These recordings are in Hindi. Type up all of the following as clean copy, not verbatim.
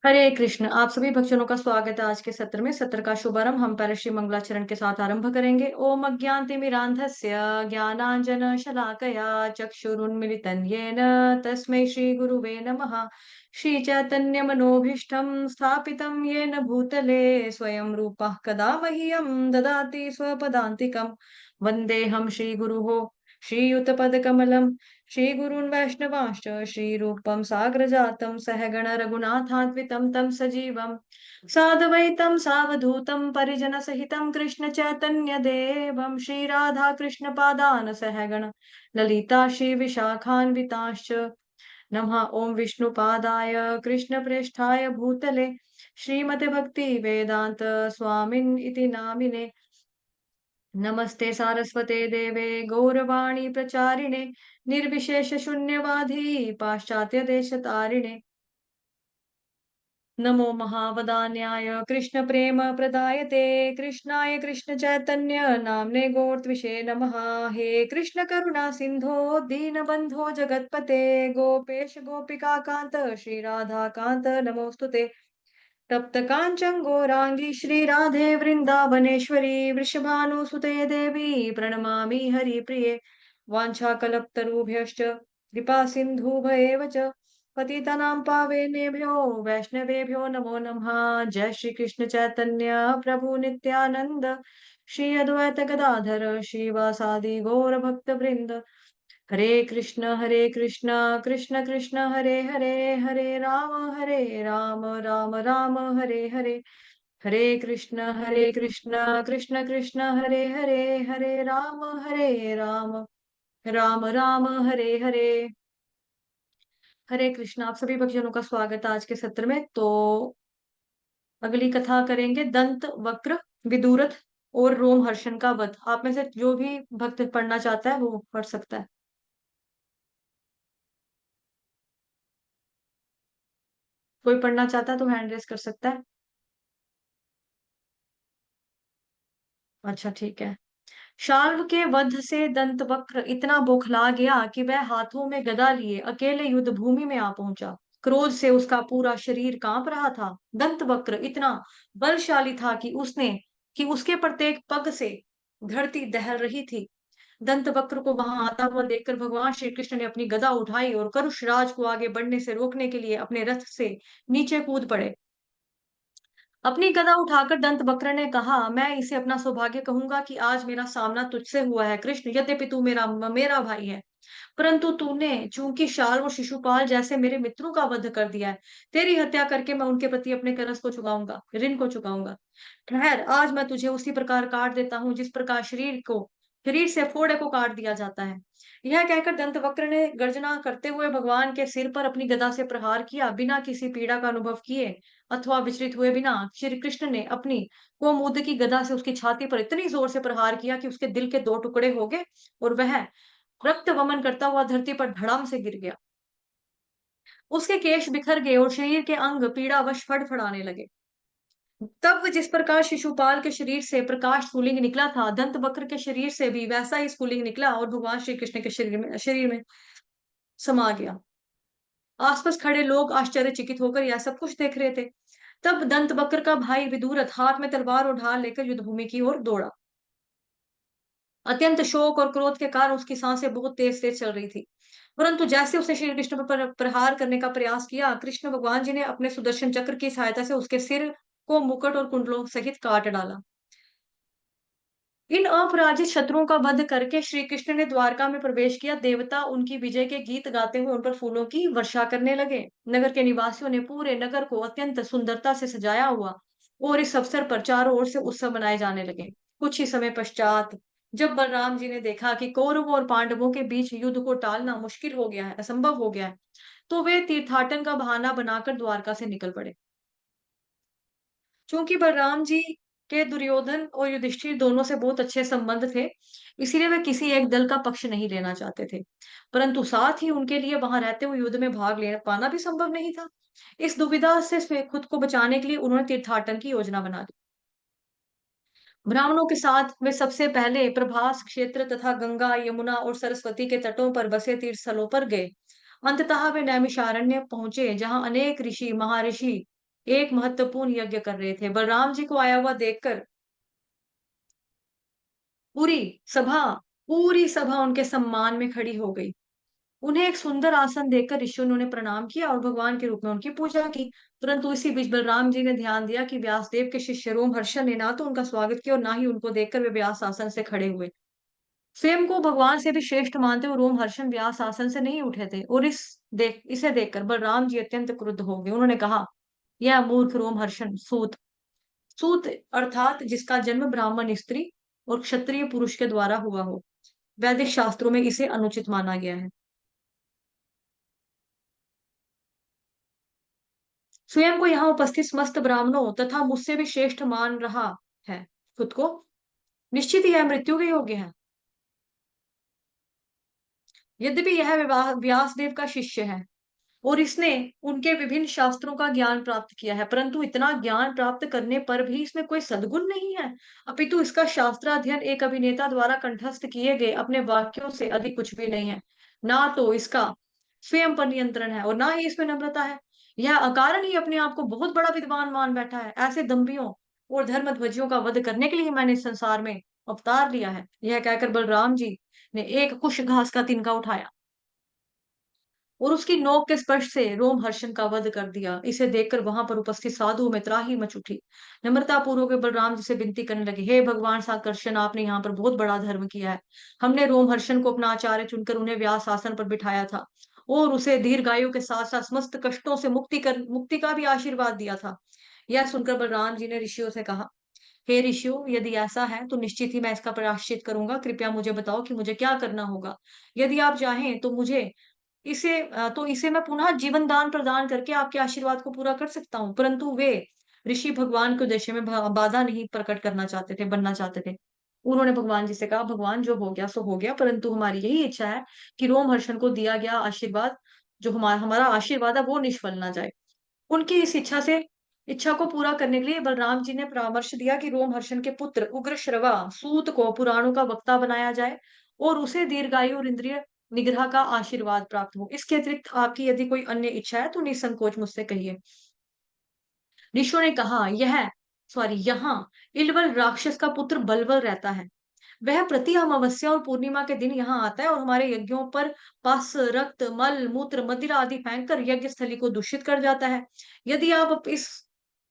हरे कृष्ण। आप सभी भक्तजनों का स्वागत है आज के सत्र में। सत्र का शुभारंभ हम पहले श्री मंगलाचरण के साथ आरंभ करेंगे। ओम अज्ञानतिमिरान्धस्य ज्ञानांजन शलाकया चक्षुरुन्मिलितं येन तस्मै श्री गुरुवे नमः। श्री चैतन्य मनोभीष्टं स्थापितं येन भूतले स्वयं रूपः कदा मह्यं ददाति स्वपदान्तिकं। वन्देऽहं श्रीगुरुः श्रीयुतपदकमलं श्रीगुरून् वैष्णवांश्च श्रीरूपं साग्रजातं सहगण रघुनाथान्वितं तं सजीवं साद्वैतं सावधूतं परिजनसहितं कृष्ण चैतन्य देवं श्रीराधा कृष्णपादान् सहगण ललिता श्रीविशाखान्विताश्च नमः। ओं विष्णुपादाय कृष्णप्रेष्ठाय भूतले श्रीमते भक्ति वेदांत स्वामिन् इति नामिने नमस्ते सारस्वते देवे गौरवाणी प्रचारिणे निर्विशेष शून्यवादी पाश्चात्य देश तारिणे नमो महावदान्याय कृष्ण प्रेम प्रदायते कृष्णाय कृष्ण चैतन्य नामने गौरत्विषे नमः। हे कृष्ण करुणा सिंधो दीनबंधो जगतपते गोपेश गोपिका कांत श्री राधा कांत नमोस्तुते। तप्त कांचन गौरांगी श्री राधे वृंदावनेश्वरी वृषभानुसुते देवी प्रणमामि हरिप्रिये। वाञ्छाकल्पतरुभ्यश्च कृपा सिन्धुभ्येव च पतितानां पावनेभ्यो वैष्णवेभ्यो नमो नमः। जय श्री कृष्ण चैतन्य प्रभु नित्यानंद श्री अद्वैत गदाधर श्रीवासादि गौर भक्त वृंद। हरे कृष्ण कृष्ण कृष्ण हरे हरे हरे राम राम राम हरे हरे। हरे कृष्ण कृष्ण कृष्ण हरे हरे राम राम राम हरे हरे। हरे कृष्ण। आप सभी भक्तजनों का स्वागत है आज के सत्र में। तो अगली कथा करेंगे दंत वक्र विदुरथ और रोमहर्षण का वध। आप में से जो भी भक्त पढ़ना चाहता है वो पढ़ सकता है। कोई पढ़ना चाहता है तो हैंड रेस कर सकता है। अच्छा ठीक है। शाल्व के वध से दंतवक्र इतना बौखला गया कि वह हाथों में गदा लिए अकेले युद्ध भूमि में आ पहुंचा। क्रोध से उसका पूरा शरीर कांप रहा था। दंतवक्र इतना बलशाली था कि उसके प्रत्येक पग से धरती दहल रही थी। दंतवक्र को वहां आता हुआ देखकर भगवान श्री कृष्ण ने अपनी गदा उठाई और करुषराज को आगे बढ़ने से रोकने के लिए अपने रथ से नीचे कूद पड़े। अपनी गदा उठाकर दंतवक्र ने कहा, मैं इसे अपना सौभाग्य कहूंगा कि आज मेरा सामना तुझसे हुआ है कृष्ण। यद्यपि तू मेरा मेरा भाई है, परंतु तूने चूंकि शाल और शिशुपाल जैसे मेरे मित्रों का वध कर दिया है, तेरी हत्या करके मैं उनके प्रति अपने कर्ज को चुकाऊंगा, ऋण को चुकाऊंगा। ठहर, आज मैं तुझे उसी प्रकार काट देता हूँ जिस प्रकार शरीर से फोड़े को काट दिया जाता है। यह कहकर दंतवक्र ने गर्जना करते हुए भगवान के सिर पर अपनी गदा से प्रहार किया। बिना किसी पीड़ा का अनुभव किए अथवा विचलित हुए बिना श्री कृष्ण ने अपनी कोमुद की गदा से उसकी छाती पर इतनी जोर से प्रहार किया कि उसके दिल के दो टुकड़े हो गए और वह रक्त वमन करता हुआ धरती पर धड़ाम से गिर गया। उसके केश बिखर गए और शरीर के अंग पीड़ावश फड़फड़ाने लगे। तब जिस प्रकार शिशुपाल के शरीर से प्रकाश स्फुलिंग निकला था, दंत वक्र के शरीर से भी वैसा ही स्फुलिंग निकला और भगवान श्री कृष्ण के शरीर में समा गया। आसपास खड़े लोग आश्चर्यचकित होकर यह सब कुछ देख रहे थे। तब दंत वक्र का भाई विदुरथ हाथ में तलवार और ढाल लेकर युद्ध भूमि की ओर दौड़ा। अत्यंत शोक और क्रोध के कारण उसकी सांसें बहुत तेज तेज चल रही थी। परंतु जैसे उसने श्री कृष्ण पर प्रहार करने का प्रयास किया, कृष्ण भगवान जी ने अपने सुदर्शन चक्र की सहायता से उसके सिर को मुकुट और कुंडलों सहित काट डाला। इन अपराजित शत्रुओं का वध करके श्री कृष्ण ने द्वारका में प्रवेश किया। देवता उनकी विजय के गीत गाते हुए उन पर फूलों की वर्षा करने लगे। नगर के निवासियों ने पूरे नगर को अत्यंत सुंदरता से सजाया हुआ और इस अवसर पर चारों ओर से उत्सव मनाए जाने लगे। कुछ ही समय पश्चात जब बलराम जी ने देखा कि कौरवों और पांडवों के बीच युद्ध को टालना मुश्किल हो गया है, असंभव हो गया है, तो वे तीर्थाटन का बहाना बनाकर द्वारका से निकल पड़े। चूंकि बलराम जी के दुर्योधन और युधिष्ठिर दोनों से बहुत अच्छे संबंध थे, इसीलिए वे किसी एक दल का पक्ष नहीं लेना चाहते थे। परंतु साथ ही उनके लिए वहां रहते हुए युद्ध में भाग ले पाना भी संभव नहीं था। इस दुविधा से खुद को बचाने के लिए उन्होंने तीर्थाटन की योजना बना ली। ब्राह्मणों के साथ वे सबसे पहले प्रभास क्षेत्र तथा गंगा, यमुना और सरस्वती के तटों पर बसे तीर्थ स्थलों पर गए। अंततः वे नैमिषारण्य पहुंचे, जहां अनेक ऋषि महर्षि एक महत्वपूर्ण यज्ञ कर रहे थे। बलराम जी को आया हुआ देखकर पूरी सभा पूरी सभा उनके सम्मान में खड़ी हो गई। उन्हें एक सुंदर आसन देकर ऋषियों ने उन्हें प्रणाम किया और भगवान के रूप में उनकी पूजा की। परंतु इसी बीच बलराम जी ने ध्यान दिया कि व्यासदेव के शिष्य रोमहर्षण ने ना तो उनका स्वागत किया और ना ही उनको देखकर वे व्यास आसन से खड़े हुए। स्वयं को भगवान से भी श्रेष्ठ मानते हुए रोमहर्षण व्यास आसन से नहीं उठे थे, और इसे देखकर बलराम जी अत्यंत क्रुद्ध हो गए। उन्होंने कहा, यह मूर्ख रोमहर्षण सूत सूत अर्थात जिसका जन्म ब्राह्मण स्त्री और क्षत्रिय पुरुष के द्वारा हुआ हो, वैदिक शास्त्रों में इसे अनुचित माना गया है। स्वयं को यहाँ उपस्थित समस्त ब्राह्मणों तथा मुझसे भी श्रेष्ठ मान रहा है खुद को। निश्चित ही यह मृत्यु के योग्य है। यद्यपि यह व्यासदेव का शिष्य है और इसने उनके विभिन्न शास्त्रों का ज्ञान प्राप्त किया है, परंतु इतना ज्ञान प्राप्त करने पर भी इसमें कोई सद्गुण नहीं है, अपितु इसका शास्त्राध्ययन एक अभिनेता द्वारा कंठस्थ किए गए अपने वाक्यों से अधिक कुछ भी नहीं है। ना तो इसका स्वयं पर नियंत्रण है और ना ही इसमें नम्रता है। यह अकारण ही अपने आप को बहुत बड़ा विद्वान मान बैठा है। ऐसे दंभियों और धर्मध्वजियों का वध करने के लिए मैंने इस संसार में अवतार लिया है। यह कहकर बलराम जी ने एक कुश घास का तिनका उठाया और उसकी नोक के स्पर्श से रोमहर्षण का वध कर दिया। इसे देखकर वहां पर उपस्थित साधुओं में त्राही मच उठी। नम्रता पूर्वक वे बलराम जी से विनती करने लगे, हे भगवान साकर्षण, आपने यहाँ पर बहुत बड़ा धर्म किया है। हमने रोमहर्षण को अपना आचार्य चुनकर उन्हें व्यास आसन पर बिठाया था और उसे दीर्घायु के साथ साथ समस्त कष्टों से मुक्ति का भी आशीर्वाद दिया था। यह सुनकर बलराम जी ने ऋषियों से कहा, हे ऋषियों, यदि ऐसा है तो निश्चित ही मैं इसका प्रायश्चित करूंगा। कृपया मुझे बताओ कि मुझे क्या करना होगा। यदि आप चाहें तो इसे मैं पुनः जीवन दान प्रदान करके आपके आशीर्वाद को पूरा कर सकता हूँ। परंतु वे ऋषि भगवान के उद्देश्य में बाधा नहीं प्रकट करना चाहते थे, बनना चाहते थे। उन्होंने भगवान जी से कहा, भगवान जो हो गया सो हो गया, परंतु हमारी यही इच्छा है कि रोमहर्षण को दिया गया आशीर्वाद, जो हमारा हमारा आशीर्वाद है, वो निष्फल ना जाए। उनकी इस इच्छा को पूरा करने के लिए बलराम जी ने परामर्श दिया कि रोमहर्षण के पुत्र उग्रश्रवा सूत को पुराणों का वक्ता बनाया जाए और उसे दीर्घायु और इंद्रिय निग्रह का आशीर्वाद प्राप्त हो। इसके अतिरिक्त आपकी यदि कोई अन्य इच्छा है तो निसंकोच मुझसे कहिए। ऋषियों ने कहा, यहाँ इलवल राक्षस का पुत्र बलवल रहता है। वह प्रति अमावस्या और पूर्णिमा के दिन यहाँ आता है और हमारे यज्ञों पर पस, रक्त, मल, मूत्र, मदिरा आदि फेंककर यज्ञ स्थली को दूषित कर जाता है। यदि आप अप इस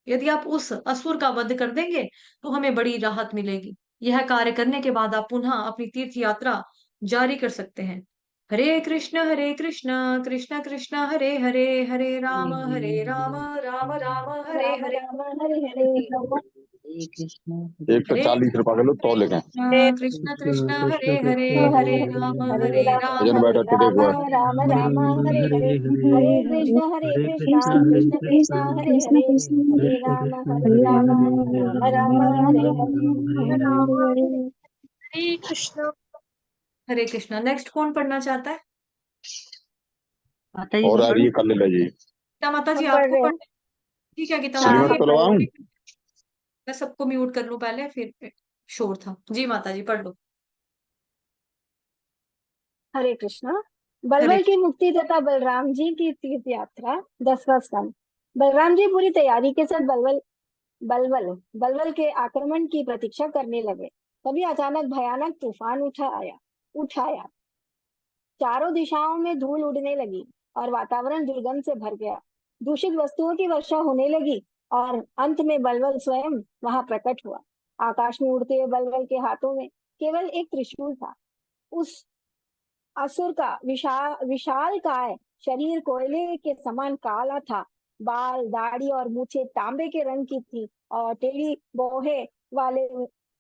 यदि आप उस असुर का वध कर देंगे तो हमें बड़ी राहत मिलेगी। यह कार्य करने के बाद आप पुनः अपनी तीर्थ यात्रा जारी कर सकते हैं। हरे कृष्ण कृष्ण कृष्ण हरे हरे, हरे राम राम राम हरे राम हरे। राम हरे हरे। हरे कृष्ण एक सौ हरे चालीस रुपए किलो तो लेके कृष्ण कृष्ण कृष्ण हरे हरे, हरे हरे हरे राम राम भजन बैठा टिके राम हुआ राम राम हरे हरे। हरे कृष्ण कृष्ण कृष्ण हरे कृष्ण हरे। कृष्ण हरे राम राम राम हरे हरे। हरे कृष्ण। हरे कृष्णा। नेक्स्ट कौन पढ़ना चाहता है? माता जी और मैं आ रही पढ़ूं? है कल ले जी। गीता माता जी हम पढ़ आपको रहे हैं। ठीक है गीता माता हाँ सिलीमठ जी, हाँ पढ़ खुलवाऊं? रहे। मैं सबको म्यूट कर लूं पहले, फिर शोर था जी। माता जी पढ़ लो। हरे कृष्णा। हरे बलवल की मुक्ति तथा बलराम जी की तीर्थ यात्रा 10वां स्कंद। बलराम जी पूरी तैयारी के साथ बलवल बलवल के आक्रमण की प्रतीक्षा करने लगे। तभी अचानक भयानक तूफान उठाया। चारों दिशाओं में धूल उड़ने लगी और वातावरण दुर्गंध से भर गया। दूषित वस्तुओं की वर्षा होने लगी और अंत में बलवल स्वयं वहां प्रकट हुआ। आकाश में उड़ते हुए बलवल के हाथों में केवल एक त्रिशूल था। उस असुर का विशाल काय शरीर कोयले के समान काला था। बाल, दाढ़ी और मूछें तांबे के रंग की थी और टेढ़ी भौहें वाले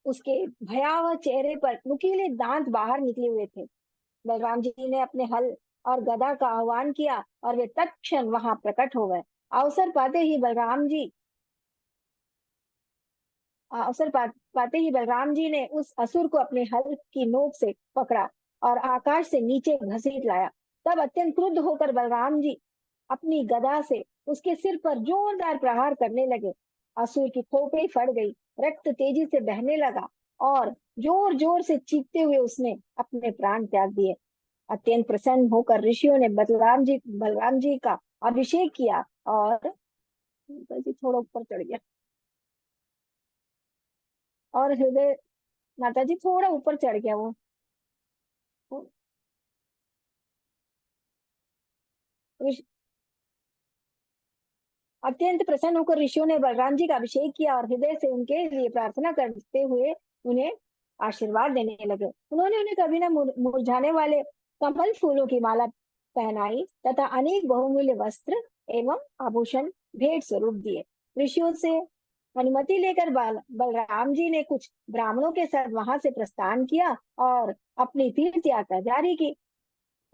उसके भयावह चेहरे पर नुकीले दांत बाहर निकले हुए थे। बलराम जी ने अपने हल और गदा का आह्वान किया और वे तत्क्षण वहां प्रकट हो गए। अवसर पाते ही बलराम जी पाते ही बलराम जी ने उस असुर को अपने हल की नोक से पकड़ा और आकाश से नीचे घसीट लाया। तब अत्यंत क्रुद्ध होकर बलराम जी अपनी गदा से उसके सिर पर जोरदार प्रहार करने लगे। असुर की खोपड़ी फट गई, रक्त तेजी से बहने लगा और जोर जोर से चीखते हुए उसने अपने प्राण त्याग दिए। अत्यंत प्रसन्न होकर ऋषियों ने बलराम जी का अभिषेक किया और जी थोड़ा ऊपर चढ़ गया और हृदय माता जी थोड़ा ऊपर चढ़ गया वो ऋषि- अत्यंत प्रसन्न होकर ऋषियों ने बलराम जी का अभिषेक किया और हृदय से उनके लिए प्रार्थना करते हुए उन्हें आशीर्वाद देने लगे। उन्होंने उन्हें कभी न मुरझाने वाले कमल फूलों की माला पहनाई तथा अनेक बहुमूल्य वस्त्र एवं आभूषण भेंट स्वरूप दिए। ऋषियों से अनुमति लेकर बलराम जी ने कुछ ब्राह्मणों के साथ वहां से प्रस्थान किया और अपनी तीर्थ यात्रा जारी की।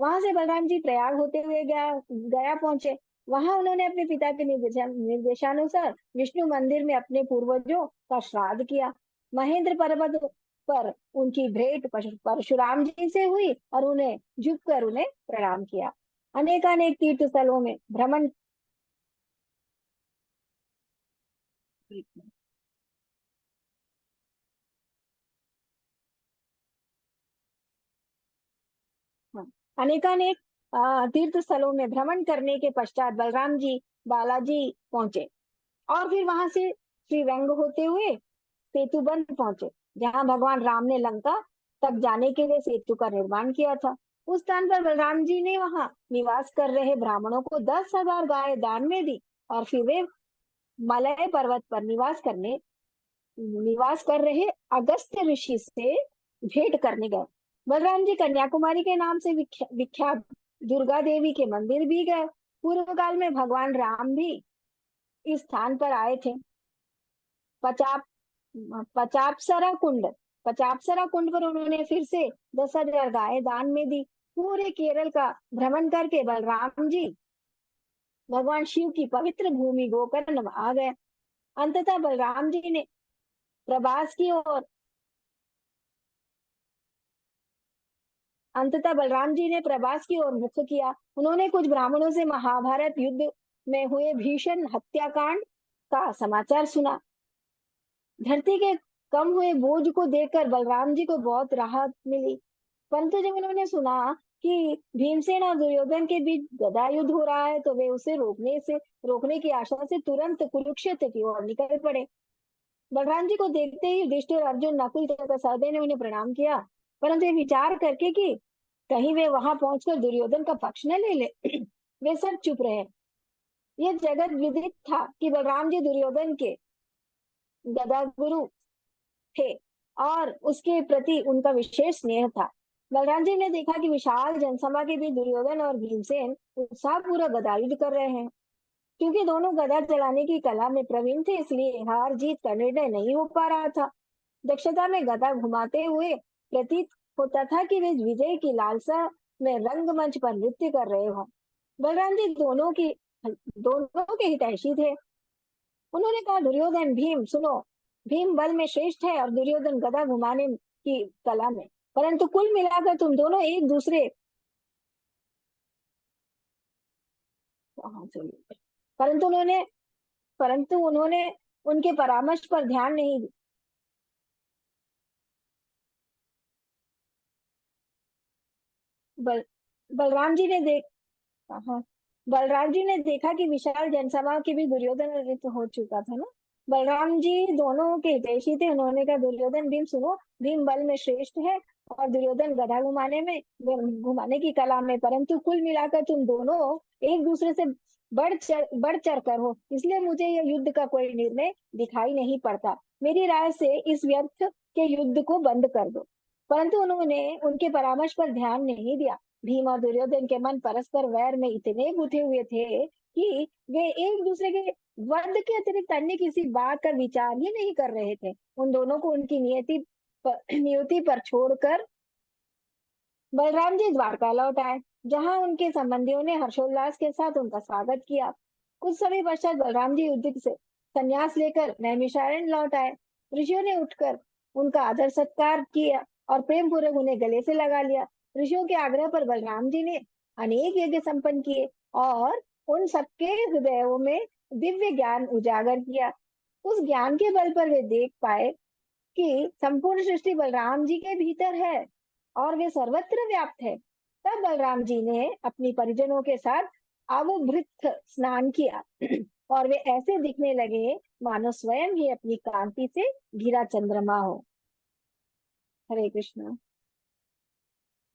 वहां से बलराम जी प्रयाग होते हुए गया पहुंचे। वहां उन्होंने अपने पिता के निर्देशानुसार विष्णु मंदिर में अपने पूर्वजों का श्राद्ध किया। महेंद्र पर्वत पर उनकी भेंट परशुराम जी से हुई और उन्हें झुककर उन्हें प्रणाम किया। अनेकानेक तीर्थ स्थलों में भ्रमण हाँ, अनेकानेक तीर्थ स्थलों में भ्रमण करने के पश्चात बलराम जी बालाजी पहुंचे और फिर वहां से श्रीरंग होते हुए सेतुबंध पहुंचे, जहां भगवान राम ने लंका तक जाने के लिए सेतु का निर्माण किया था। उस स्थान पर बलराम जी ने वहां निवास कर रहे ब्राह्मणों को 10,000 गाय दान में दी और फिर वे मलय पर्वत पर निवास कर रहे अगस्त्य ऋषि से भेंट करने गए। बलराम जी कन्याकुमारी के नाम से विख्यात दुर्गा देवी के मंदिर भी गए। पूर्व काल में भगवान राम भी इस स्थान पर आए थे। पचाप पचापसरा कुंड पचापसरा कुंड पर उन्होंने फिर से 10,000 गायें दान में दी। पूरे केरल का भ्रमण करके बलराम जी भगवान शिव की पवित्र भूमि गोकर्ण में आ गए। अंततः प्रभास की ओर अंततः बलराम जी ने प्रभास की ओर मुख किया। उन्होंने कुछ ब्राह्मणों से महाभारत युद्ध में हुए भीषण हत्याकांड का समाचार सुना। धरती के कम हुए बोझ को देखकर बलराम जी को बहुत राहत मिली। परंतु जब उन्होंने सुना कि भीमसेन और दुर्योधन के बीच गदा युद्ध हो रहा है तो वे उसे रोकने की आशा से तुरंत कुरुक्षेत्र की ओर निकल पड़े। बलराम जी को देखते ही युधिष्ठिर, अर्जुन, नकुल तथा सहदेव ने उन्हें प्रणाम किया, परंतु ये विचार करके कि कहीं वे वहां पहुंचकर दुर्योधन का पक्ष न ले ले वे सब चुप रहे। यह जगत विदित था कि बलराम जी दुर्योधन के गदा गुरु थे और उसके प्रति उनका विशेष स्नेह था। बलराम जी ने देखा कि विशाल जनसभा के बीच दुर्योधन और भीमसेन उत्साह पूरा गदा युद्ध कर रहे हैं। क्योंकि दोनों गदा चलाने की कला में प्रवीण थे, इसलिए हार जीत का निर्णय नहीं हो पा रहा था। दक्षता में गदा घुमाते हुए प्रतीत होता था कि वे विजय की लालसा में रंगमंच पर नृत्य कर रहे हो। बलराम जी दोनों के हितैषी थे। उन्होंने कहा, दुर्योधन, भीम सुनो, भीम बल में श्रेष्ठ है और दुर्योधन गदा घुमाने की कला में, परंतु कुल मिलाकर तुम दोनों एक दूसरे परंतु उन्होंने परंतु उन्होंने उनके परामर्श पर ध्यान नहीं बल, बलराम जी ने देख हाँ, बलराम जी ने देखा कि विशाल जनसभा के भी दुर्योधन रहित हो चुका था ना। बलराम जी दोनों के हितैषी थे। उन्होंने कहा, दुर्योधन, भीम सुनो, भीम बल में श्रेष्ठ है और दुर्योधन गधा घुमाने की कला में, परंतु कुल मिलाकर तुम दोनों एक दूसरे से बढ़ चढ़ कर हो, इसलिए मुझे यह युद्ध का कोई निर्णय दिखाई नहीं पड़ता। मेरी राय से इस व्यर्थ के युद्ध को बंद कर दो। परंतु उन्होंने उनके परामर्श पर ध्यान नहीं दिया। भीम और दुर्योधन के मन परस्पर वैर में इतने गुथे हुए थे कि वे एक दूसरे के वध के अतिरिक्त अन्य किसी बात का विचार ही नहीं कर रहे थे। उन दोनों को उनकी नियति पर छोड़कर बलराम जी द्वारका लौट आए, जहां उनके संबंधियों ने हर्षोल्लास के साथ उनका स्वागत किया। कुछ समय पश्चात बलराम जी युद्ध से संन्यास लेकर नैमिषारण्य लौट आए। ऋषियों ने उठकर उनका आदर सत्कार किया और प्रेम पूर्वक उन्हें गले से लगा लिया। ऋषियों के आग्रह पर बलराम जी ने अनेक यज्ञ संपन्न किए और उन सबके हृदयों में दिव्य ज्ञान उजागर किया। उस ज्ञान के बल पर वे देख पाए कि संपूर्ण सृष्टि बलराम जी के भीतर है और वे सर्वत्र व्याप्त है। तब बलराम जी ने अपनी परिजनों के साथ अवभृत स्नान किया और वे ऐसे दिखने लगे मानो स्वयं ही अपनी कांति से घिरा चंद्रमा हो। हरे कृष्ण।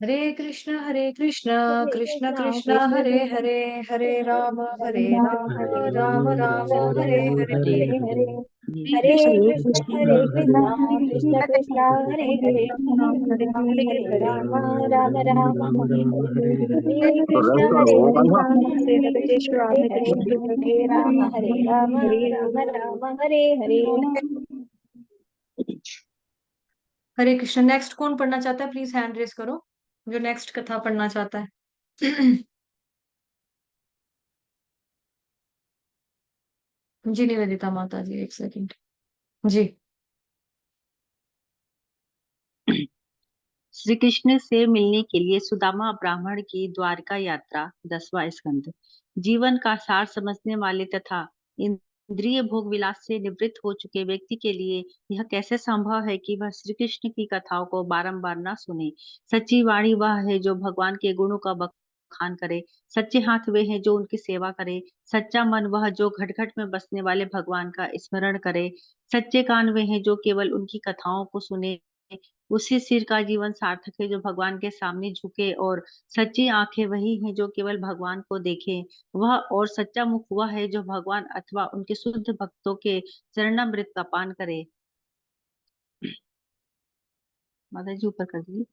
हरे कृष्ण हरे कृष्ण कृष्ण कृष्ण कृष्ण हरे कृष्ण हरे हरे राम हरे राम राम राम हरे राम हरे। हरे हरे हरे। हरे हरे कृष्ण कृष्ण कृष्ण मैं कृष्ण हरे हरे हरे राम राम राम हरे हरे। हरे कृष्ण हरे हरे हरे कृष्ण हरे हरे हरे राम राम राम हरे हरे। हरे कृष्ण। नेक्स्ट कौन पढ़ना चाहता है? प्लीज हैंड रेस करो जो नेक्स्ट कथा पढ़ना चाहता है। जी निवेदिता माता जी, एक सेकंड। जी। श्री कृष्ण से मिलने के लिए सुदामा ब्राह्मण की द्वारका यात्रा 10वां स्कंद। जीवन का सार समझने वाले तथा इंद्रिय भोग विलास से निवृत्त हो चुके व्यक्ति के लिए यह कैसे संभव है कि वह श्री कृष्ण की कथाओं को बारंबार न सुने। सच्ची वाणी वह है जो भगवान के गुणों का बखान करे। सच्चे हाथ वे हैं जो उनकी सेवा करे। सच्चा मन वह जो घट घट में बसने वाले भगवान का स्मरण करे। सच्चे कान वे हैं जो केवल उनकी कथाओं को सुने। उसी सिर का जीवन सार्थक है जो भगवान के सामने झुके। और सच्ची आंखें वही हैं जो केवल भगवान को देखें। वह और सच्चा मुख वह है जो भगवान अथवा उनके शुद्ध भक्तों के चरणामृत का पान करे। माता जी ऊपर कर दीजिए।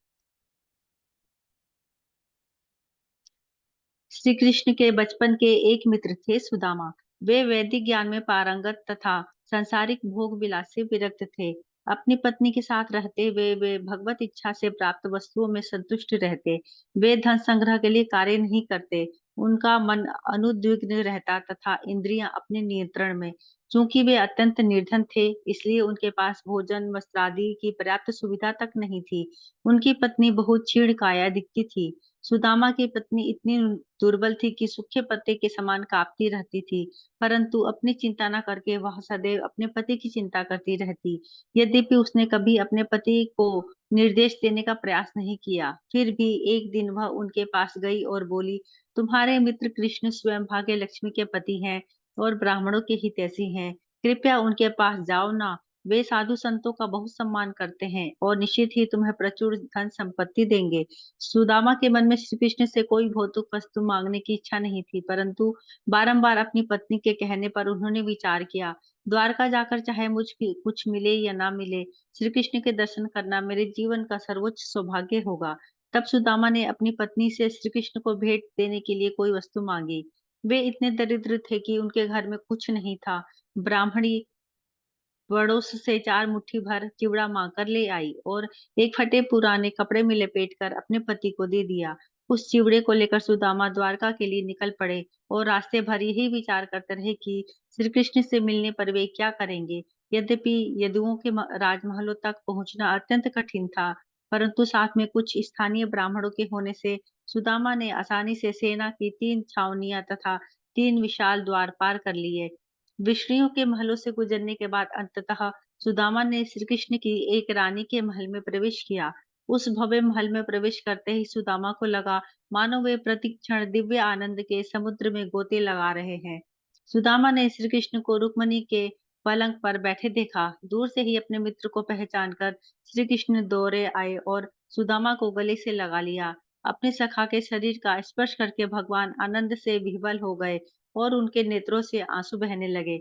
श्री कृष्ण के बचपन के एक मित्र थे सुदामा। वे वैदिक ज्ञान में पारंगत तथा सांसारिक भोग विलास से विरक्त थे। अपनी पत्नी के साथ रहते वे भगवत इच्छा से प्राप्त वस्तुओं में संतुष्ट रहते। वे धन संग्रह के लिए कार्य नहीं करते। उनका मन अनुद्विग्न रहता तथा इंद्रियां अपने नियंत्रण में। चूंकि वे अत्यंत निर्धन थे, इसलिए उनके पास भोजन वस्त्रादि की पर्याप्त सुविधा तक नहीं थी। उनकी पत्नी बहुत क्षीण काया दिखती थी। सुदामा की पत्नी इतनी दुर्बल थी कि सूखे पत्ते के समान कांपती रहती थी। परंतु अपनी चिंता न करके वह सदैव अपने पति की चिंता करती रहती। यद्यपि उसने कभी अपने पति को निर्देश देने का प्रयास नहीं किया, फिर भी एक दिन वह उनके पास गई और बोली, तुम्हारे मित्र कृष्ण स्वयं भाग्य लक्ष्मी के पति हैं और ब्राह्मणों के हितैषी हैं। कृपया उनके पास जाओ ना। वे साधु संतों का बहुत सम्मान करते हैं और निश्चित ही तुम्हें प्रचुर धन संपत्ति देंगे। सुदामा के मन में श्री कृष्ण से कोई भौतिक वस्तु मांगने की इच्छा नहीं थी, परंतु बारंबार अपनी पत्नी के कहने पर उन्होंने विचार किया, द्वारका जाकर चाहे मुझ कुछ मिले या ना मिले, श्री कृष्ण के दर्शन करना मेरे जीवन का सर्वोच्च सौभाग्य होगा। तब सुदामा ने अपनी पत्नी से श्री कृष्ण को भेंट देने के लिए कोई वस्तु मांगी। वे इतने दरिद्र थे कि उनके घर में कुछ नहीं था। ब्राह्मणी पड़ोस से 4 मुट्ठी भर चिवड़ा मांग कर ले आई और एक फटे पुराने कपड़े में लपेटकर अपने पति को दे दिया। उस चिवड़े को लेकर सुदामा द्वारका के लिए निकल पड़े और रास्ते भर यही विचार करते रहे कि श्री कृष्ण से मिलने पर वे क्या करेंगे। यद्यपि यदुओं के राजमहलों तक पहुंचना अत्यंत कठिन था, परंतु साथ में कुछ स्थानीय ब्राह्मणों के होने से सुदामा ने आसानी से सेना की 3 छावनियां तथा 3 विशाल द्वार पार कर लिए। विष्णुओं के महलों से गुजरने के बाद अंततः सुदामा ने श्री कृष्ण की एक रानी के महल में प्रवेश किया। उस भव्य महल में प्रवेश करते ही सुदामा को लगा मानो वे प्रतिक्षण दिव्य आनंद के समुद्र में गोते लगा रहे हैं। सुदामा ने श्री कृष्ण को रुक्मणी के पलंग पर बैठे देखा। दूर से ही अपने मित्र को पहचान कर श्री कृष्ण दौड़े आए और सुदामा को गले से लगा लिया। अपने सखा के शरीर का स्पर्श करके भगवान आनंद से विह्वल हो गए और उनके नेत्रों से आंसू बहने लगे।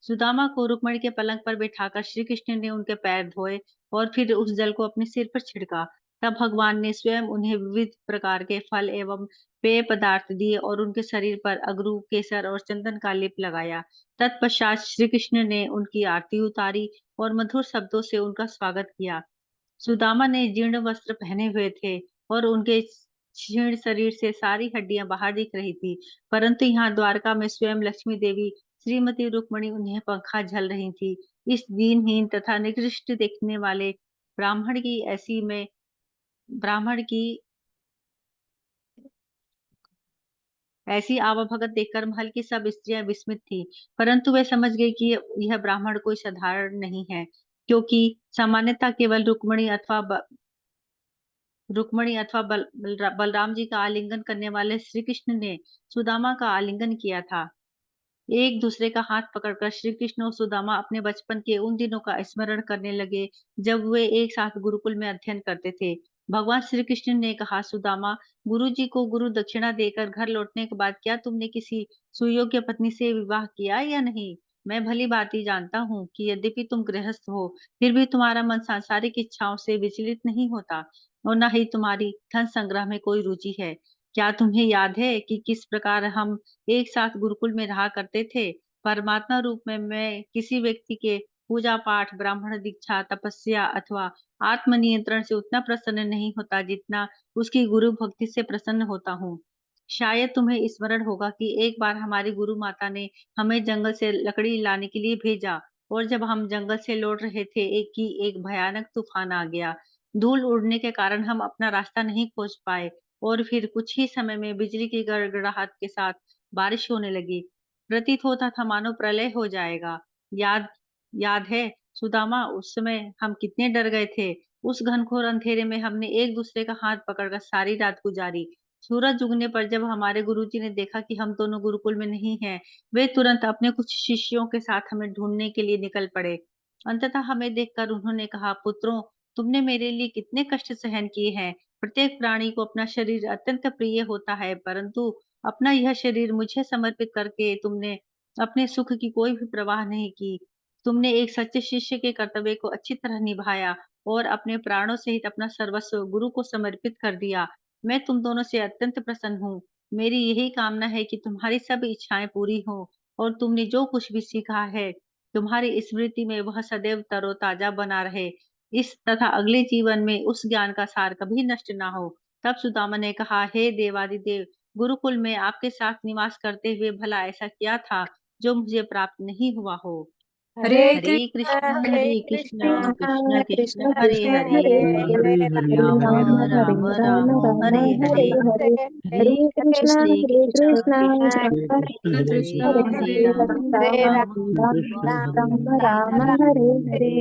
सुदामा को रुक्मणी के पलंग पर बैठाकर श्री कृष्ण ने उनके पैर धोए और फिर उस जल को अपने सिर पर छिड़का। तब भगवान ने स्वयं उन्हें विविध प्रकार के फल एवं पेय पदार्थ दिए और उनके शरीर पर अगरू, केसर और चंदन का लेप लगाया। तत्पश्चात श्री कृष्ण ने उनकी आरती उतारी और मधुर शब्दों से उनका स्वागत किया। सुदामा ने जीर्ण वस्त्र पहने हुए थे और उनके क्षीण शरीर से सारी हड्डियां बाहर दिख रही थी, परंतु यहाँ द्वारका में स्वयं लक्ष्मी देवी श्रीमती रुक्मणी उन्हें पंखा झल रही थी। इस दीनहीन तथा निकृष्ट देखने वाले ब्राह्मण की ऐसी में ब्राह्मण की ऐसी आवभगत देखकर महल की सब स्त्रियां विस्मित थी, परंतु वे समझ गई कि यह ब्राह्मण कोई साधारण नहीं है, क्योंकि सामान्यतः केवल रुक्मणी अथवा रुक्मणी अथवा बलराम जी का आलिंगन करने वाले श्री कृष्ण ने सुदामा का आलिंगन किया था। एक दूसरे का हाथ पकड़कर श्री कृष्ण और सुदामा अपने बचपन के उन दिनों का स्मरण करने लगे जब वे एक साथ गुरुकुल में अध्ययन करते थे। भगवान श्री कृष्ण ने कहा, सुदामा, गुरु जी को गुरु दक्षिणा देकर घर लौटने के बाद क्या तुमने किसी सुयोग्य पत्नी से विवाह किया या नहीं? मैं भली भांति जानता हूँ कि यद्यपि तुम गृहस्थ हो, फिर भी तुम्हारा मन सांसारिक इच्छाओं से विचलित नहीं होता और न ही तुम्हारी धन संग्रह में कोई रुचि है। क्या तुम्हें याद है कि किस प्रकार हम एक साथ गुरुकुल में रहा करते थे? परमात्मा रूप में मैं किसी व्यक्ति के पूजा पाठ, ब्राह्मण दीक्षा, तपस्या अथवा आत्म नियंत्रण से उतना प्रसन्न नहीं होता जितना उसकी गुरु भक्ति से प्रसन्न होता हूँ। शायद तुम्हें स्मरण होगा कि एक बार हमारी गुरु माता ने हमें जंगल से लकड़ी लाने के लिए भेजा और जब हम जंगल से लौट रहे थे एक भयानक तूफान आ गया। धूल उड़ने के कारण हम अपना रास्ता नहीं खोज पाए और फिर कुछ ही समय में बिजली की गड़गड़ाहट के साथ बारिश होने लगी। प्रतीत होता था मानो प्रलय हो जाएगा। याद याद है सुदामा, उस समय हम कितने डर गए थे। उस घनघोर अंधेरे में हमने एक दूसरे का हाथ पकड़कर सारी रात गुजारी। सूरज उगने पर जब हमारे गुरुजी ने देखा कि हम दोनों गुरुकुल में नहीं हैं, वे तुरंत अपने कुछ शिष्यों के साथ हमें ढूंढने के लिए निकल पड़े। अंततः हमें देखकर उन्होंने कहा, पुत्रों, तुमने मेरे लिए कितने कष्ट सहन किए हैं। प्रत्येक प्राणी को अपना शरीर अत्यंत प्रिय होता है, परंतु अपना यह शरीर मुझे समर्पित करके तुमने अपने सुख की कोई भी परवाह नहीं की। तुमने एक सच्चे शिष्य के कर्तव्य को अच्छी तरह निभाया और अपने प्राणों सहित अपना सर्वस्व गुरु को समर्पित कर दिया। मैं तुम दोनों से अत्यंत प्रसन्न हूँ। मेरी यही कामना है कि तुम्हारी सब इच्छाएं पूरी हों और तुमने जो कुछ भी सीखा है, तुम्हारी स्मृति में वह सदैव तरोताजा बना रहे। इस तथा अगले जीवन में उस ज्ञान का सार कभी नष्ट ना हो। तब सुदामा ने कहा, हे देवादिदेव, गुरुकुल में आपके साथ निवास करते हुए भला ऐसा क्या था जो मुझे प्राप्त नहीं हुआ हो। हरे हरे हरे कृष्ण कृष्णा कृष्ण कृष्ण कृष्ण कृष्ण हरे कृष्ण हरे, हरे हरे हरे राम हरे राम राम राम राम राम हरे हरे हरे, हरे हरे हरे कृष्णा श्री हरे कृष्ण कृष्णा कृष्ण कृष्ण कृष्ण हरे हरे कृष्ण हरे हरे हरे राम हरे राम राम राम राम राम हरे हरे हरे,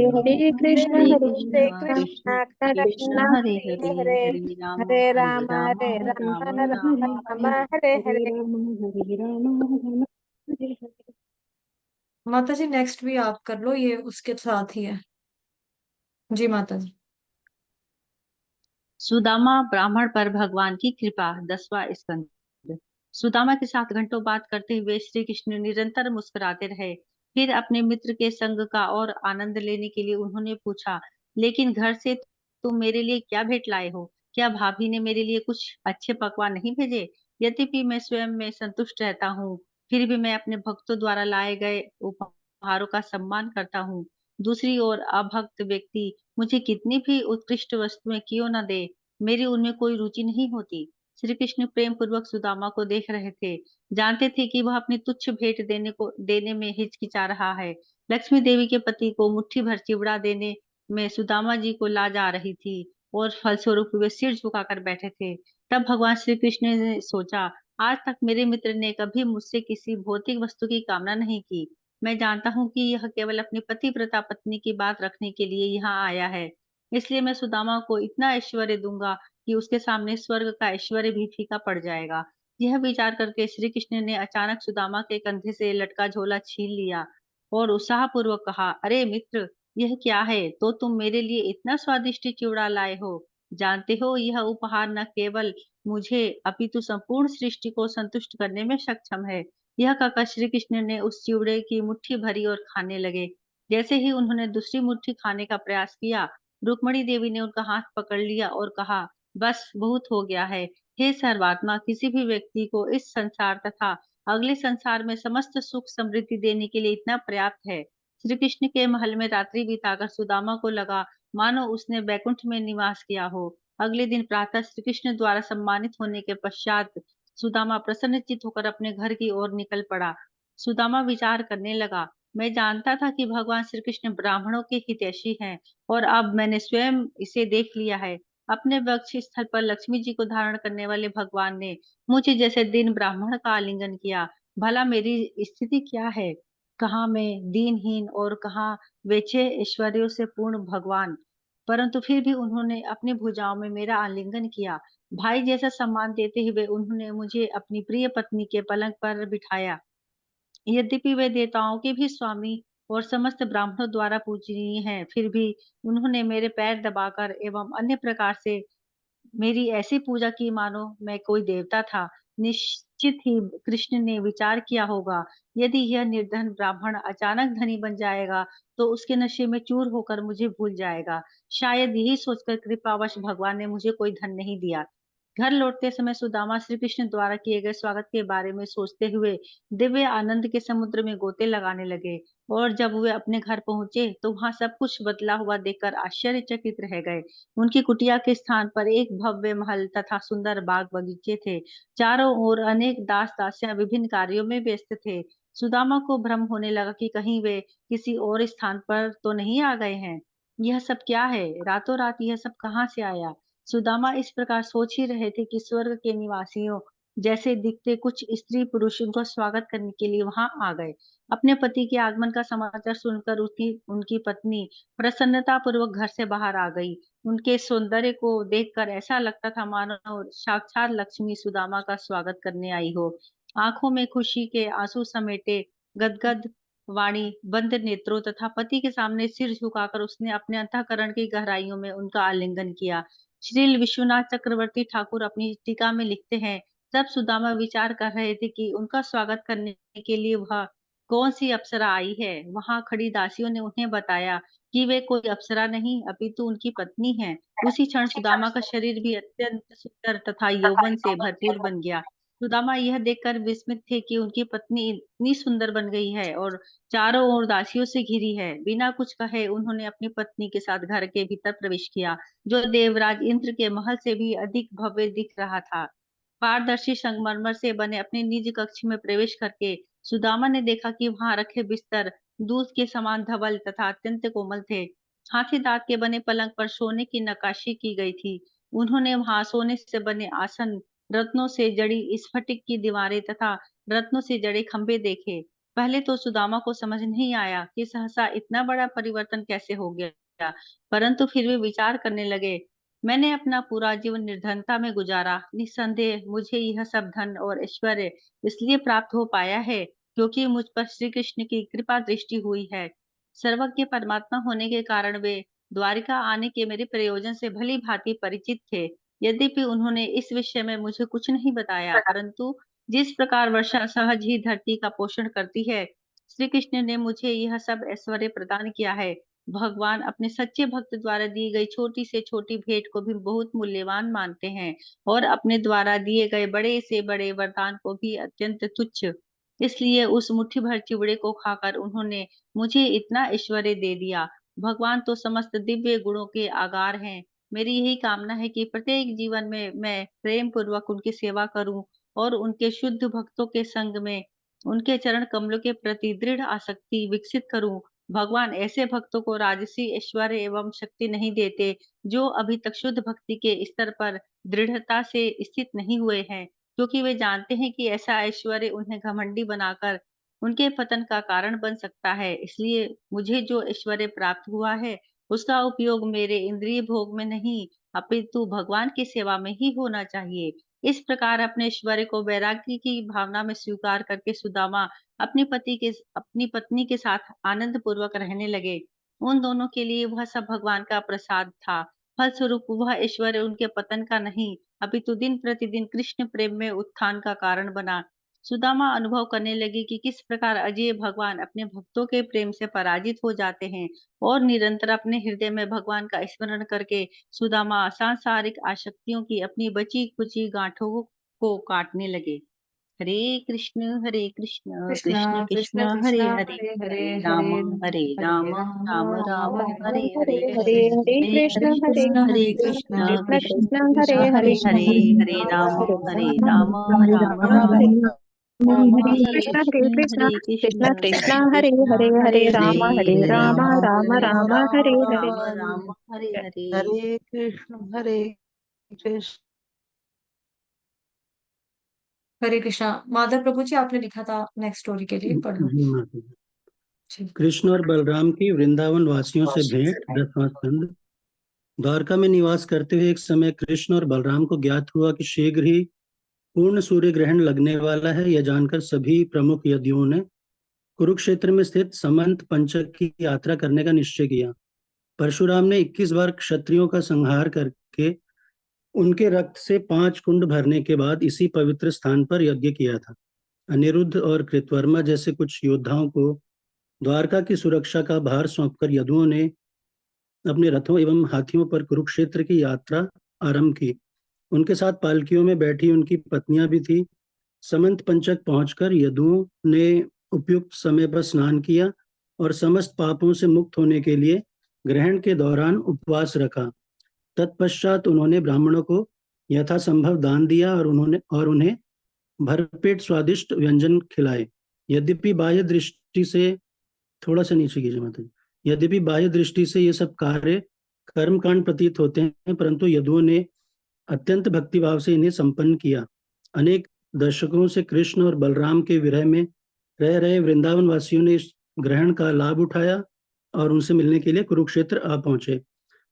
हरे हरे कृष्ण हरे हरे कृष्ण कृष्ण कृष्ण कृष्ण कृष्ण हरे हरे हरे, हरे हरे हरे राम राम राम राम राम हरे हरे राम हरे राम हरे हरे। माता जी नेक्स्ट भी आप कर लो, ये उसके साथ ही है। जी माता जी। सुदामा ब्राह्मण पर भगवान की कृपा, 10वां स्कंद। सुदामा के साथ घंटों बात करते हुए श्री कृष्ण निरंतर मुस्कुराते रहे। फिर अपने मित्र के संग का और आनंद लेने के लिए उन्होंने पूछा, लेकिन घर से तुम मेरे लिए क्या भेंट लाए हो? क्या भाभी ने मेरे लिए कुछ अच्छे पकवान नहीं भेजे? यद्यपि मैं स्वयं में संतुष्ट रहता हूँ, फिर भी मैं अपने भक्तों द्वारा लाए गए उपहारों का सम्मान करता हूँ। दूसरी ओर अभक्त व्यक्ति मुझे कितनी भी उत्कृष्ट वस्तुएं क्यों न दे, मेरी उनमें कोई रुचि नहीं होती। श्री कृष्ण प्रेम पूर्वक सुदामा को देख रहे थे, जानते थे कि वह अपनी तुच्छ भेंट देने में हिचकिचा रहा है। लक्ष्मी देवी के पति को मुट्ठी भर चिवड़ा देने में सुदामा जी को लाज आ रही थी और फलस्वरूप वे सिर झुकाकर बैठे थे। तब भगवान श्री कृष्ण ने सोचा, आज तक मेरे मित्र ने कभी मुझसे किसी भौतिक वस्तु की कामना नहीं की। मैं जानता हूँ कि यह केवल अपनी पतिव्रता पत्नी की बात रखने के लिए यहाँ आया है। इसलिए मैं सुदामा को इतना ऐश्वर्य दूंगा कि उसके सामने स्वर्ग का ऐश्वर्य भी फीका पड़ जाएगा। यह विचार करके श्री कृष्ण ने अचानक सुदामा के कंधे से लटका झोला छीन लिया और उत्साहपूर्वक कहा, अरे मित्र, यह क्या है? तो तुम मेरे लिए इतना स्वादिष्ट चिवड़ा लाए हो। जानते हो, यह उपहार न केवल मुझे अपितु संपूर्ण सृष्टि को संतुष्ट करने में सक्षम है। यह कहकर श्री कृष्ण ने उस चिवड़े की मुट्ठी भरी और खाने लगे। जैसे ही उन्होंने दूसरी मुट्ठी खाने का प्रयास किया, रुक्मणी देवी ने उनका हाथ पकड़ लिया और कहा, बस बहुत हो गया है। हे सर्वात्मा, किसी भी व्यक्ति को इस संसार तथा अगले संसार में समस्त सुख समृद्धि देने के लिए इतना पर्याप्त है। श्री कृष्ण के महल में रात्रि बिताकर सुदामा को लगा मानो उसने बैकुंठ में निवास किया हो। अगले दिन प्रातः श्री कृष्ण द्वारा सम्मानित होने के पश्चात सुदामा प्रसन्नचित्त होकर अपने घर की ओर निकल पड़ा। सुदामा विचार करने लगा, मैं जानता था कि भगवान श्री कृष्ण ब्राह्मणों के हितैषी हैं और अब मैंने स्वयं इसे देख लिया है। अपने वक्ष स्थल पर लक्ष्मी जी को धारण करने वाले भगवान ने मुझे जैसे दिन ब्राह्मण का आलिंगन किया। भला मेरी स्थिति क्या है? कहाँ मैं दीनहीन और कहाँ वे 6 ऐश्वर्यों से पूर्ण भगवान। परंतु फिर भी उन्होंने अपनी भुजाओं में मेरा आलिंगन किया। भाई जैसा सम्मान देते हुए उन्होंने मुझे अपनी प्रिय पत्नी के पलंग पर बिठाया। यद्यपि वे देवताओं के भी स्वामी और समस्त ब्राह्मणों द्वारा पूजनीय हैं, फिर भी उन्होंने मेरे पैर दबाकर एवं अन्य प्रकार से मेरी ऐसी पूजा की मानो मैं कोई देवता था। निश्चित ही कृष्ण ने विचार किया होगा, यदि यह निर्धन ब्राह्मण अचानक धनी बन जाएगा, तो उसके नशे में चूर होकर मुझे भूल जाएगा। शायद यही सोचकर कृपावश भगवान ने मुझे कोई धन नहीं दिया। घर लौटते समय सुदामा श्री कृष्ण द्वारा किए गए स्वागत के बारे में सोचते हुए दिव्य आनंद के समुद्र में गोते लगाने लगे। और जब वे अपने घर पहुंचे तो वहां सब कुछ बदला हुआ देखकर आश्चर्यचकित रह गए। उनकी कुटिया के स्थान पर एक भव्य महल तथा सुंदर बाग बगीचे थे। चारों ओर अनेक दास दासियां विभिन्न कार्यों में व्यस्त थे। सुदामा को भ्रम होने लगा कि कहीं वे किसी और स्थान पर तो नहीं आ गए हैं। यह सब क्या है? रातों रात यह सब कहाँ से आया? सुदामा इस प्रकार सोच ही रहे थे कि स्वर्ग के निवासियों जैसे दिखते कुछ स्त्री पुरुष उनका स्वागत करने के लिए वहां आ गए। अपने पति के आगमन का समाचार सुनकर उसकी उनकी पत्नी प्रसन्नता पूर्वक घर से बाहर आ गई। उनके सौंदर्य को देखकर ऐसा लगता था मानो साक्षात लक्ष्मी सुदामा का स्वागत करने आई हो। आंखों में खुशी के आंसू समेटे गदगद वाणी, बंद नेत्रों तथा पति के सामने सिर झुकाकर उसने अपने अंतःकरण की गहराइयों में उनका आलिंगन किया। श्री विश्वनाथ चक्रवर्ती ठाकुर अपनी टीका में लिखते हैं, तब सुदामा विचार कर रहे थे कि उनका स्वागत करने के लिए वह कौन सी अप्सरा आई है। वहां खड़ी दासियों ने उन्हें बताया कि वे कोई अप्सरा नहीं अपितु उनकी पत्नी है। उसी क्षण सुदामा का शरीर भी अत्यंत सुंदर तथा यौवन से भरपूर बन गया। सुदामा यह देखकर विस्मित थे कि उनकी पत्नी इतनी सुंदर बन गई है और चारों ओर दासियों से घिरी है। बिना कुछ कहे उन्होंने अपनी पत्नी के साथ घर के भीतर प्रवेश किया, जो देवराज इंद्र के महल से भी अधिक भव्य दिख रहा था। पारदर्शी संगमरमर से बने अपने निज कक्ष में प्रवेश करके सुदामा ने देखा कि वहां रखे बिस्तर दूध के समान धवल तथा अत्यंत कोमल थे। हाथी दांत के बने पलंग पर सोने की नक्काशी की गई थी। उन्होंने वहां सोने से बने आसन, रत्नों से जड़ी स्फटिक की दीवारें तथा रत्नों से जड़े खंभे देखे। पहले तो सुदामा को समझ नहीं आया कि सहसा इतना बड़ा परिवर्तन कैसे हो गया, परंतु फिर वे विचार करने लगे, मैंने अपना पूरा जीवन निर्धनता में गुजारा। निस्संदेह मुझे यह सब धन और ऐश्वर्य इसलिए प्राप्त हो पाया है क्योंकि मुझ पर श्री कृष्ण की कृपा दृष्टि हुई है। सर्वज्ञ परमात्मा होने के कारण वे द्वारिका आने के मेरे प्रयोजन से भली भांति परिचित थे। यद्यपि उन्होंने इस विषय में मुझे कुछ नहीं बताया, परंतु जिस प्रकार वर्षा सहज ही धरती का पोषण करती है, श्री कृष्ण ने मुझे यह सब ऐश्वर्य प्रदान किया है। भगवान अपने सच्चे भक्त द्वारा दी गई छोटी से छोटी भेंट को भी बहुत मूल्यवान मानते हैं और अपने द्वारा दिए गए बड़े से बड़े वरदान को भी अत्यंत तुच्छ। इसलिए उस मुट्ठी भर चिवड़े को खाकर उन्होंने मुझे इतना ऐश्वर्य दे दिया। भगवान तो समस्त दिव्य गुणों के आगार हैं। मेरी यही कामना है कि प्रत्येक जीवन में मैं प्रेम पूर्वक उनकी सेवा करूं और उनके शुद्ध भक्तों के संग में उनके चरण कमलों के प्रति दृढ़ आसक्ति विकसित करूं। भगवान ऐसे भक्तों को राजसी ऐश्वर्य एवं शक्ति नहीं देते जो अभी तक शुद्ध भक्ति के स्तर पर दृढ़ता से स्थित नहीं हुए हैं, क्योंकि वे जानते हैं कि ऐसा ऐश्वर्य उन्हें घमंडी बनाकर उनके पतन का कारण बन सकता है। इसलिए मुझे जो ऐश्वर्य प्राप्त हुआ है उसका उपयोग मेरे इंद्रिय भोग में नहीं अपितु भगवान की सेवा में ही होना चाहिए। इस प्रकार अपने ऐश्वर्य को वैराग्य की भावना में स्वीकार करके सुदामा अपनी पत्नी के साथ आनंद पूर्वक रहने लगे। उन दोनों के लिए वह सब भगवान का प्रसाद था। फलस्वरूप वह ऐश्वर्य उनके पतन का नहीं अपितु दिन प्रतिदिन कृष्ण प्रेम में उत्थान का कारण बना। सुदामा अनुभव करने लगी कि किस प्रकार अजय भगवान अपने भक्तों के प्रेम से पराजित हो जाते हैं और निरंतर अपने हृदय में भगवान का स्मरण करके सुदामा सांसारिक आसक्तियों की अपनी बची कुची गांठों को काटने लगे। हरे कृष्ण कृष्णा कृष्ण कृष्ण कृष्ण हरे कृष्णा हरे हरे हरे हरे हरे राम हरे हरे राम राम राम राम राम राम हरे हरे हरे हरे हरे हरे हरे हरे कृष्ण हरे हरे कृष्णा हरे हरे कृष्ण कृष्णा कृष्ण कृष्ण कृष्ण कृष्ण हरे कृष्णा कृष्ण हरे हरे हरे हरे हरे हरे राम हरे हरे राम राम हरे राम राम राम हरे राम राम हरे कृष्ण हरे कृष्ण कृष्ण हरे कृष्ण कृष्ण कृष्ण कृष्ण हरे कृष्ण हरे हरे हरे हरे हरे राम राम राम राम हरे हरे राम राम हरे हरे। हरे कृष्ण हरे कृष्ण। हरे कृष्णा। माधव प्रभु जी, आपने लिखा था नेक्स्ट स्टोरी के लिए, पढ़ लो जी माता जी। जी। कृष्ण और बलराम की वृंदावन वासियों से भेंट 10वां स्कंद। द्वारका में निवास करते हुए एक समय कृष्ण और बलराम को ज्ञात हुआ कि शीघ्र ही पूर्ण सूर्य ग्रहण लगने वाला है। यह जानकर सभी प्रमुख यदियों ने कुरुक्षेत्र में स्थित समंत पंचक की यात्रा करने का निश्चय किया। परशुराम ने 21 बार क्षत्रियों का संहार करके उनके रक्त से 5 कुंड भरने के बाद इसी पवित्र स्थान पर यज्ञ किया था। अनिरुद्ध और कृतवर्मा जैसे कुछ योद्धाओं को द्वारका की सुरक्षा का भार सौंपकर यदुओं ने अपने रथों एवं हाथियों पर कुरुक्षेत्र की यात्रा आरंभ की। उनके साथ पालकियों में बैठी उनकी पत्नियां भी थी। समंत पंचक पहुंचकर यदुओं ने उपयुक्त समय पर स्नान किया और समस्त पापों से मुक्त होने के लिए ग्रहण के दौरान उपवास रखा। तत्पश्चात उन्होंने ब्राह्मणों को यथासंभव दान दिया और उन्हें भरपेट स्वादिष्ट व्यंजन खिलाए। यद्यपि बाह्य दृष्टि से थोड़ा सा नीचे कीजिए माता जी। यद्यपि बाह्य दृष्टि से ये सब कार्य कर्मकांड प्रतीत होते हैं, परंतु यदुओं ने अत्यंत भक्तिभाव से इन्हें संपन्न किया। अनेक दशकों से कृष्ण और बलराम के विरह में रह रहे वृंदावन वासियों ने इस ग्रहण का लाभ उठाया और उनसे मिलने के लिए कुरुक्षेत्र आ पहुंचे।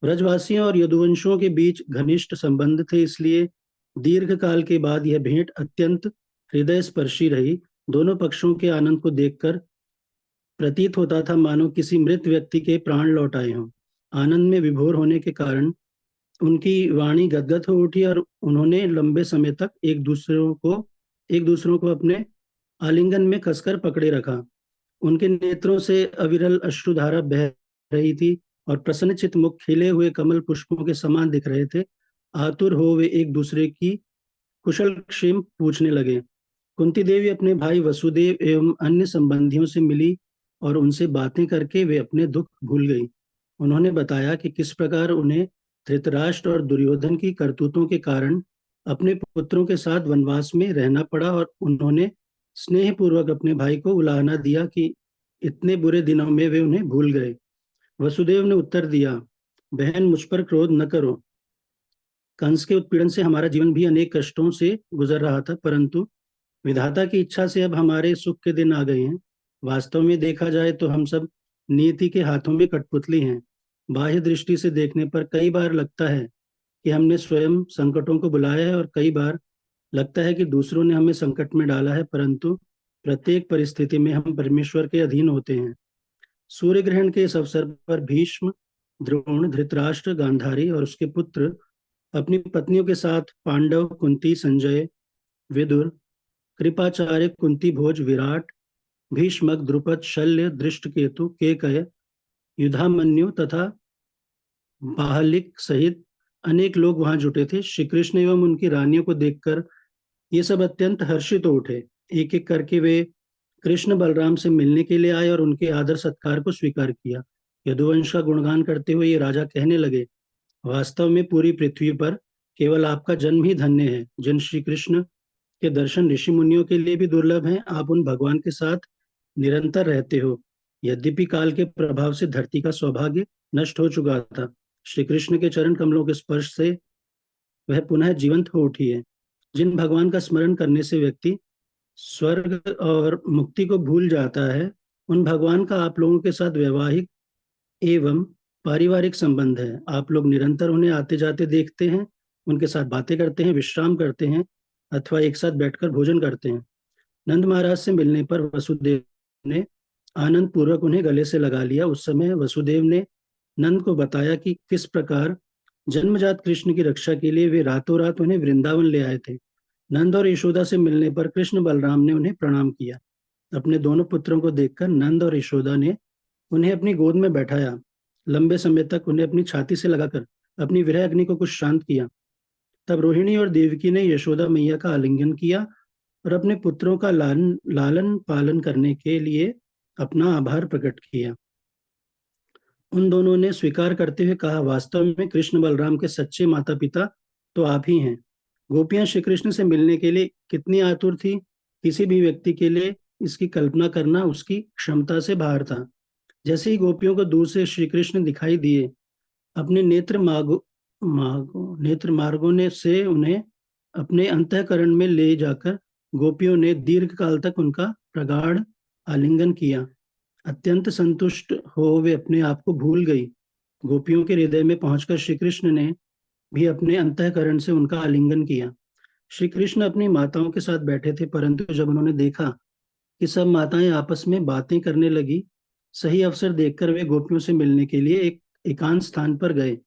ब्रजवासियों और यदुवंशियों के बीच घनिष्ठ संबंध थे, इसलिए दीर्घ काल के बाद यह भेंट अत्यंत हृदय स्पर्शी रही। दोनों पक्षों के आनंद को देखकर प्रतीत होता था मानो किसी मृत व्यक्ति के प्राण लौट आए हों। आनंद में विभोर होने के कारण उनकी वाणी गदगद हो उठी और उन्होंने लंबे समय तक एक दूसरों को अपने आलिंगन में कसकर पकड़े रखा। उनके नेत्रों से अविरल अश्रुधारा बह रही थी और प्रसन्नचित मुख खिले हुए कमल पुष्पों के समान दिख रहे थे। आतुर हो वे एक दूसरे की कुशल क्षेम पूछने लगे। कुंती देवी अपने भाई वसुदेव एवं अन्य संबंधियों से मिली और उनसे बातें करके वे अपने दुख भूल गई। उन्होंने बताया कि किस प्रकार उन्हें धृतराष्ट्र और दुर्योधन की करतूतों के कारण अपने पुत्रों के साथ वनवास में रहना पड़ा और उन्होंने स्नेहपूर्वक अपने भाई को उलाहना दिया कि इतने बुरे दिनों में वे उन्हें भूल गए। वसुदेव ने उत्तर दिया, बहन मुझ पर क्रोध न करो। कंस के उत्पीड़न से हमारा जीवन भी अनेक कष्टों से गुजर रहा था, परंतु विधाता की इच्छा से अब हमारे सुख के दिन आ गए हैं। वास्तव में देखा जाए तो हम सब नियति के हाथों में कठपुतली हैं। बाह्य दृष्टि से देखने पर कई बार लगता है कि हमने स्वयं संकटों को बुलाया है और कई बार लगता है कि दूसरों ने हमें संकट में डाला है, परंतु प्रत्येक परिस्थिति में हम परमेश्वर के अधीन होते हैं। सूर्य ग्रहण के इस अवसर पर भीष्म, द्रोण, धृतराष्ट्र, गांधारी और उसके पुत्र अपनी पत्नियों के साथ पांडव, कुंती, संजय, विदुर, कृपाचार्य, कुंती भोज, विराट, भीष्मक, द्रुपद, शल्य, दृष्टकेतु, केकय, युधामन्यु तथा बाहलिक सहित अनेक लोग वहां जुटे थे। श्री कृष्ण एवं उनकी रानियों को देखकर ये सब अत्यंत हर्षित हो उठे। एक एक करके वे कृष्ण बलराम से मिलने के लिए आए और उनके आदर सत्कार को स्वीकार किया। यदुवंश का गुणगान करते हुए ये राजा कहने लगे, वास्तव में पूरी पृथ्वी पर केवल आपका जन्म ही धन्य है। जिन श्री कृष्ण के दर्शन ऋषि मुनियों के लिए भी दुर्लभ हैं, आप उन भगवान के साथ निरंतर रहते हो। यद्यपि काल के प्रभाव से धरती का सौभाग्य नष्ट हो चुका था, श्री कृष्ण के चरण कमलों के स्पर्श से वह पुनः जीवंत हो उठी है। जिन भगवान का स्मरण करने से व्यक्ति स्वर्ग और मुक्ति को भूल जाता है, उन भगवान का आप लोगों के साथ वैवाहिक एवं पारिवारिक संबंध है। आप लोग निरंतर उन्हें आते जाते देखते हैं, उनके साथ बातें करते हैं, विश्राम करते हैं अथवा एक साथ बैठकर भोजन करते हैं। नंद महाराज से मिलने पर वसुदेव ने आनंद पूर्वक उन्हें गले से लगा लिया। उस समय वसुदेव ने नंद को बताया कि किस प्रकार जन्मजात कृष्ण की रक्षा के लिए वे रातों रात उन्हें वृंदावन ले आए थे। नंद और यशोदा से मिलने पर कृष्ण बलराम ने उन्हें प्रणाम किया। अपने दोनों पुत्रों को देखकर नंद और यशोदा ने उन्हें अपनी गोद में बैठाया। लंबे समय तक उन्हें अपनी छाती से लगाकर अपनी विरह अग्नि को कुछ शांत किया। तब रोहिणी और देवकी ने यशोदा मैया का आलिंगन किया और अपने पुत्रों का लालन पालन करने के लिए अपना आभार प्रकट किया। उन दोनों ने स्वीकार करते हुए कहा, वास्तव में कृष्ण बलराम के सच्चे माता पिता तो आप ही हैं। गोपियां श्री कृष्ण से मिलने के लिए कितनी आतुर थी, किसी भी व्यक्ति के लिए इसकी कल्पना करना उसकी क्षमता से बाहर था। जैसे ही गोपियों को दूर से श्री कृष्ण दिखाई दिए, अपने नेत्र मार्गों ने से उन्हें अपने अंतःकरण में ले जाकर गोपियों ने दीर्घ काल तक उनका प्रगाढ़ आलिंगन किया। अत्यंत संतुष्ट हो वे अपने आप को भूल गई। गोपियों के हृदय में पहुंचकर श्री कृष्ण ने भी अपने अंतःकरण से उनका आलिंगन किया। श्री कृष्ण अपनी माताओं के साथ बैठे थे, परंतु जब उन्होंने देखा कि सब माताएं आपस में बातें करने लगी, सही अवसर देखकर वे गोपियों से मिलने के लिए एक एकांत स्थान पर गए।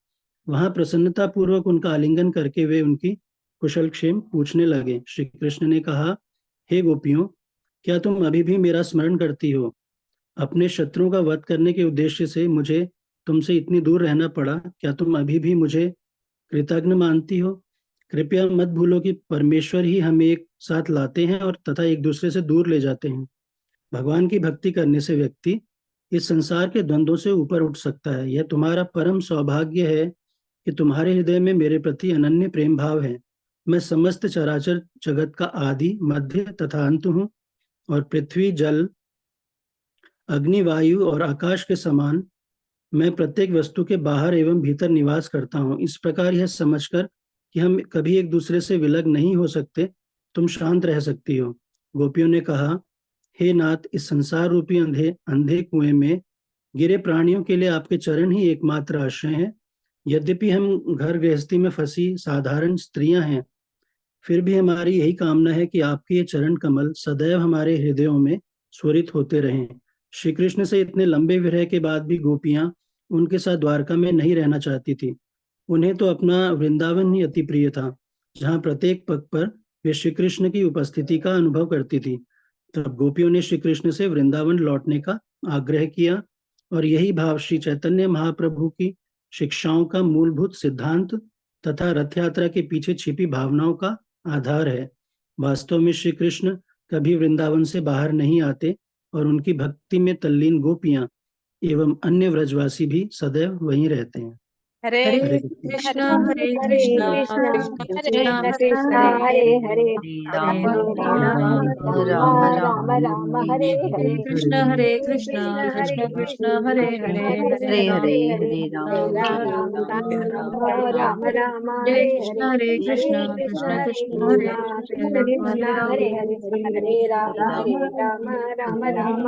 वहां प्रसन्नता पूर्वक उनका आलिंगन करके वे उनकी कुशल क्षेम पूछने लगे। श्री कृष्ण ने कहा, हे गोपियों, क्या तुम अभी भी मेरा स्मरण करती हो? अपने शत्रुओं का वध करने के उद्देश्य से मुझे तुमसे इतनी दूर रहना पड़ा। क्या तुम अभी भी मुझे कृतज्ञ मानती हो? कृपया मत भूलो कि परमेश्वर ही हमें एक साथ लाते हैं और तथा एक दूसरे से दूर ले जाते हैं। भगवान की भक्ति करने से व्यक्ति इस संसार के द्वंद्वों से ऊपर उठ सकता है। यह तुम्हारा परम सौभाग्य है कि तुम्हारे हृदय में मेरे प्रति अनन्य प्रेम भाव है। मैं समस्त चराचर जगत का आदि, मध्य तथा अंत हूँ और पृथ्वी, जल, अग्नि, वायु और आकाश के समान मैं प्रत्येक वस्तु के बाहर एवं भीतर निवास करता हूँ। इस प्रकार यह समझकर कि हम कभी एक दूसरे से विलग नहीं हो सकते, तुम शांत रह सकती हो। गोपियों ने कहा, हे नाथ, इस संसार रूपी अंधे अंधे कुएं में गिरे प्राणियों के लिए आपके चरण ही एकमात्र आश्रय है। यद्यपि हम घर गृहस्थी में फंसी साधारण स्त्रियां हैं, फिर भी हमारी यही कामना है कि आपके ये चरण कमल सदैव हमारे हृदयों में स्वरित होते रहें। श्री कृष्ण से इतने लंबे विरह के बाद भी गोपियां उनके साथ द्वारका में नहीं रहना चाहती थी। उन्हें तो अपना वृंदावन ही अति प्रिय था, जहाँ प्रत्येक पग पर वे श्री कृष्ण की उपस्थिति का अनुभव करती थी। तब गोपियों ने श्री कृष्ण से वृंदावन लौटने का आग्रह किया और यही भाव श्री चैतन्य महाप्रभु की शिक्षाओं का मूलभूत सिद्धांत तथा रथ यात्रा के पीछे छिपी भावनाओं का आधार है। वास्तव में श्री कृष्ण कभी वृंदावन से बाहर नहीं आते और उनकी भक्ति में तल्लीन गोपियां एवं अन्य व्रजवासी भी सदैव वहीं रहते हैं। हरे हरे हरे कृष्ण हरे हरे कृष्णा कृष्ण कृष्ण कृष्ण कृष्ण कृष्ण हरे हरे राम हरे हरे हरे राम राम राम राम राम हरे हरे हरे कृष्ण हरे हरे कृष्ण कृष्ण हरे कृष्ण कृष्ण कृष्ण हरे कृष्ण हरे कृष्ण हरे राम हरे हरे हरे राम हरे राम राम राम राम हरे राम हरे राम हरे हरे कृष्ण हरे हरे कृष्ण हरे कृष्ण कृष्ण हरे कृष्ण हरे कृष्ण कृष्ण हरे कृष्ण हरे राम हरे हरे हरे राम राम राम